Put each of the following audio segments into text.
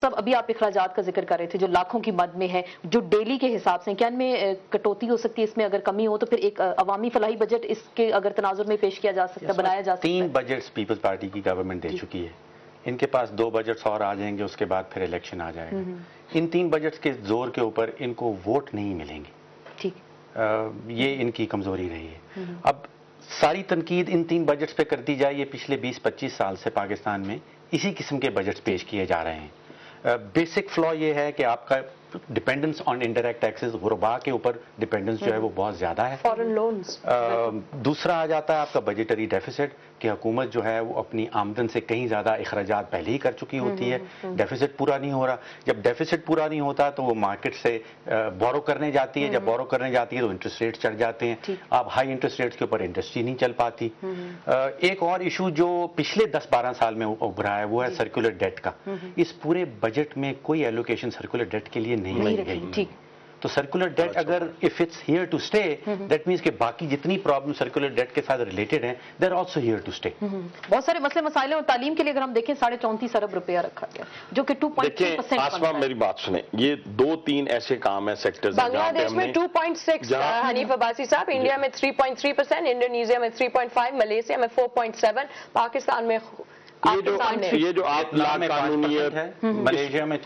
सब अभी आप इखराजात का जिक्र कर रहे थे जो लाखों की मद में है, जो डेली के हिसाब से, क्या इनमें कटौती हो सकती है? इसमें अगर कमी हो तो फिर एक अवामी फलाही बजट इसके अगर तनाजुर में पेश किया जा सकता है, बनाया जा सकता है? 3 बजट्स पीपल्स पार्टी की गवर्नमेंट दे चुकी है। इनके पास 2 बजट्स और आ जाएंगे, उसके बाद फिर इलेक्शन आ जाएगा। इन 3 बजट्स के जोर के ऊपर इनको वोट नहीं मिलेंगे। ठीक, ये इनकी कमजोरी रही है। अब सारी तनकीद इन 3 बजट्स पे कर दी जाए, ये पिछले 20-25 साल से पाकिस्तान में इसी किस्म के बजट्स पेश किए जा रहे हैं। बेसिक फ्लॉ ये है कि आपका डिपेंडेंस ऑन इंडायरेक्ट टैक्सेस, गुरबा के ऊपर डिपेंडेंस जो है वो बहुत ज्यादा है। Foreign loans. दूसरा आ जाता है आपका बजटरी डेफिसिट, कि हुकूमत जो है वो अपनी आमदन से कहीं ज्यादा अखराजात पहले ही कर चुकी होती है, डेफिसिट पूरा नहीं हो रहा। जब डेफिसिट पूरा नहीं होता तो वो मार्केट से बोरो करने जाती है, जब बोरो करने जाती है तो इंटरेस्ट रेट चढ़ जाते हैं। अब हाई इंटरेस्ट रेट्स के ऊपर इंडस्ट्री नहीं चल पाती। एक और इशू जो पिछले 10-12 साल में उभरा है वो है सर्कुलर डेट का। इस पूरे बजट में कोई एलोकेशन सर्कुलर डेट के लिए नहीं रखी गई। तो सर्कुलर डेट अगर if it's here to stay, that means कि बाकी जितनी प्रॉब्लम सर्कुलर डेट के साथ रिलेटेड हैं, they are also here to stay. बहुत सारे मसले मसाइल और तालीम के लिए अगर हम देखें 34.5 अरब रुपया रखा गया, जो कि 2.3%। आसमा मेरी बात सुने, ये 2-3 ऐसे काम है सेक्टर्स। बांग्लादेश में 2.6, हनीफ अब्बासी साहब, इंडिया में 3.3%, इंडोनेशिया में 3.5, मलेशिया में 4.7, पाकिस्तान में ये जो आप लाकानूनियत है, मलेशिया में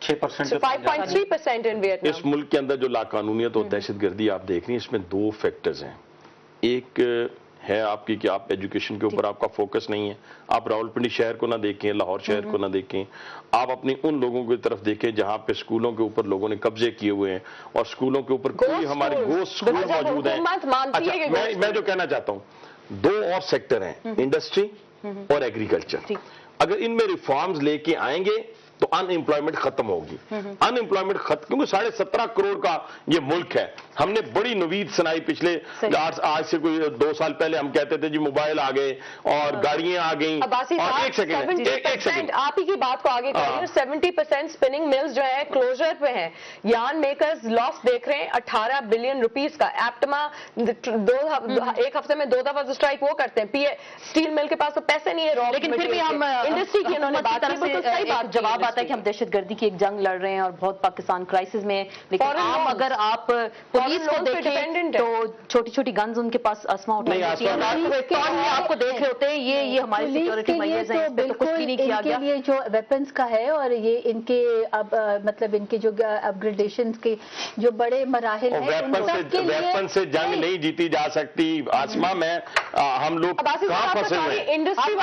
6%, 5.3% इन वियतनाम। इस मुल्क के अंदर जो लाकानूनियत और दहशतगर्दी आप देख रही हैं, इसमें 2 फैक्टर्स हैं। एक है आपकी कि आप एजुकेशन के ऊपर आपका फोकस नहीं है। आप रावलपिंडी शहर को ना देखें, लाहौर शहर को ना देखें, आप अपनी उन लोगों की तरफ देखें जहां पे स्कूलों के ऊपर लोगों ने कब्जे किए हुए हैं और स्कूलों के ऊपर कोई हमारे गोश्त स्कूल मौजूद है। अच्छा, मैं जो कहना चाहता हूं, 2 और सेक्टर हैं, इंडस्ट्री और एग्रीकल्चर। अगर इनमें रिफॉर्म्स लेके आएंगे तो अनएम्प्लॉयमेंट खत्म होगी। अनएम्प्लॉयमेंट खत्म, क्योंकि 17.5 करोड़ का ये मुल्क है। हमने बड़ी नवीद सुनाई पिछले आज से कोई 2 साल पहले, हम कहते थे जी मोबाइल आ गए और गाड़ियां आ गई। और एक सेकंड आप ही की बात को आगे करिए। 70% स्पिनिंग मिल्स जो है क्लोजर पे हैं। यार्न मेकर्स लॉस देख रहे हैं 18 बिलियन रुपीस का। एप्टमा एक हफ्ते में 2 दफा स्ट्राइक वो करते हैं। स्टील मिल के पास तो पैसे नहीं है, लेकिन फिर भी हम इंडस्ट्री की उन्होंने बात की। जवाब आता है कि हम दहशतगर्दी की एक जंग लड़ रहे हैं और बहुत पाकिस्तान क्राइसिस में है। लेकिन अगर आप पुलिस को देखें तो छोटी छोटी गन्स उनके पास आसमां उठाई होती है, आपको देख रहे होते हैं। ये हमारी सिक्योरिटी मेजर्स हैं, इस पे तो कुछ भी नहीं किया गया। ये जो वेपन्स का है और ये इनके अब मतलब इनके जो अपग्रेडेशन के जो बड़े मराहिल हैं, वेपन से जंग नहीं जीती जा सकती। आसमा में हम लोग कहाँ फंसे हुए हैं? इंडस्ट्री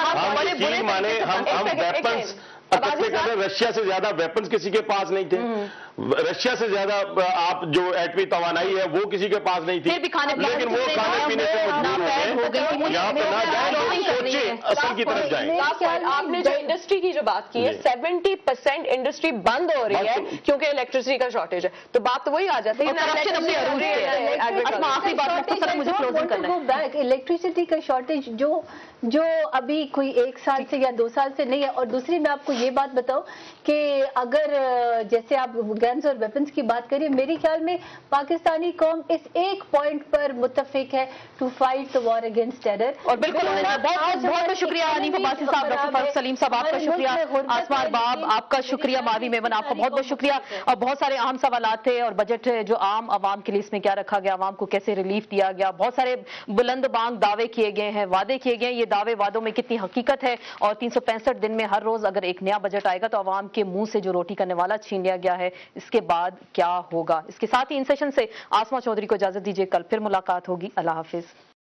माने हम वेपन्स रशिया से ज्यादा वेपन्स किसी के पास नहीं थे। रशिया से ज्यादा आप जो एटमी तवानाई है वो किसी के पास नहीं थी। लेकिन वो खाने पीने से मजबूर हो गए। यहाँ पे ना जाए, सोचे असल की तरफ जाए। आपने जो इंडस्ट्री की जो बात की है, 70% इंडस्ट्री बंद हो रही है क्योंकि इलेक्ट्रिसिटी का शॉर्टेज है। तो बात तो वही आ जाती है। इलेक्ट्रिसिटी का शॉर्टेज जो अभी कोई 1 साल से या 2 साल से नहीं है। और दूसरी मैं आपको ये बात बताऊं कि अगर जैसे आप गन्स और वेपन्स की बात करिए, मेरे ख्याल में पाकिस्तानी कौम इस एक पॉइंट पर मुत्तफिक है, to fight the war against terror. और बिल्कुल बहुत शुक्रिया हनीफ अब्बासी साहब, डॉक्टर फारूक सलीम साहब आपका शुक्रिया, आसमा अरबाब आपका शुक्रिया, मावी मेमन आपका बहुत बहुत शुक्रिया। और बहुत सारे अहम सवालात थे और बजट जो आम आवाम के लिए इसमें क्या रखा गया, आवाम को कैसे रिलीफ दिया गया, बहुत सारे बुलंद बांग दावे किए गए हैं, वादे किए गए हैं। ये दावे वादों में कितनी हकीकत है और 365 दिन में हर रोज अगर एक नया बजट आएगा तो आवाम के मुंह से जो रोटी का निवाला छीन लिया गया है, इसके बाद क्या होगा। इसके साथ ही इन सेशन से आसमा चौधरी को इजाजत दीजिए, कल फिर मुलाकात होगी। अल्लाह हाफिज।